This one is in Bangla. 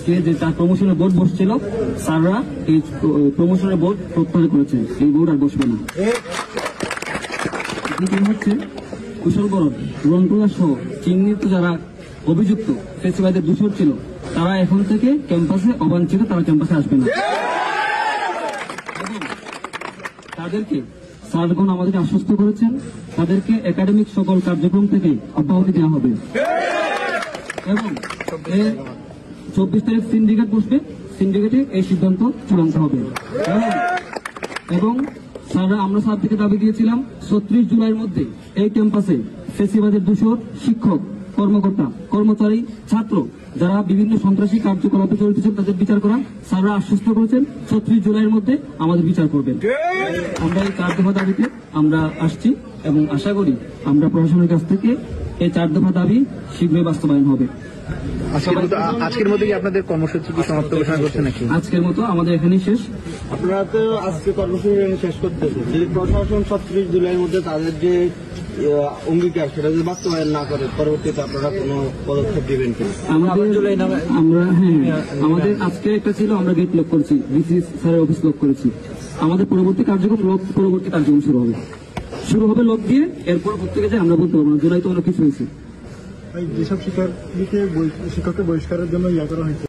আজকে যে 4 প্রমোশনের বোর্ড বসছিল, স্যাররা এই প্রমোশনের বোর্ড প্রত্যাহার করেছেন, এই বোর্ড আর বসবে না। হচ্ছে কুশল বরদ, রন্টুরা সহ চিহ্নিত যারা অভিযুক্ত ফেসিবাদের দূষণ ছিল, তারা এখন থেকে ক্যাম্পাসে অবাঞ্ছিত, তারা ক্যাম্পাসে আসবে না। তাদেরকে স্যারগণ আমাদেরকে আশ্বস্ত করেছেন, তাদেরকে একাডেমিক সকল কার্যক্রম থেকে অব্যাহতি দেওয়া হবে এবং 24 তারিখ সিন্ডিকেট বসবে, সিন্ডিকেটে এই সিদ্ধান্ত চূড়ান্ত হবে। এবং স্যাররা, আমরা স্যার থেকে দাবি দিয়েছিলাম 36 জুলাইয়ের মধ্যে এই ক্যাম্পাসে ফেসিবাদের দূষণ শিক্ষক, কর্মকর্তা, কর্মচারী, ছাত্র যারা বিভিন্ন সন্ত্রাসী কার্যকলাপে জড়িত ছিলেন তাদের বিচার করা। স্যাররা আশ্বস্ত করেছেন 36 জুলাইয়ের মধ্যে আমাদের বিচার করবেন। আমরা এই 4 দফা দাবিতে আমরা আসছি এবং আশা করি আমরা প্রশাসনের কাছ থেকে এই 4 দফা দাবি শীঘ্রই বাস্তবায়ন হবে। আজকের মধ্যে কি আপনাদের কর্মসূচি কি সমাপ্ত ঘোষণা করছে নাকি? আজকের মতো আমাদের এখানেই শেষ। আপনারা তো আজকে কর্মসূচি শেষ করতেছে, যদি প্রশাসন 36 জুলাইয়ের মধ্যে তাদের যে অঙ্গীকার সেটা যদি বাস্তবায়ন না করে, পরবর্তীতে আপনারা কোনো পদক্ষেপ দিবেন কি? আমাদের আজকে একটা ছিল, আমরা গেট লক করেছি, ভিসি স্যারের অফিস লক করেছি। আমাদের পরবর্তী কার্যক্রম শুরু হবে লক দিয়ে। এরপর প্রত্যেকে যে আমরা বলতে পারবো না, জুলাই তো অনেক কিছু হয়েছে। যেসব শিক্ষককে বহিষ্কারের জন্য ইয়া করা হয়েছে।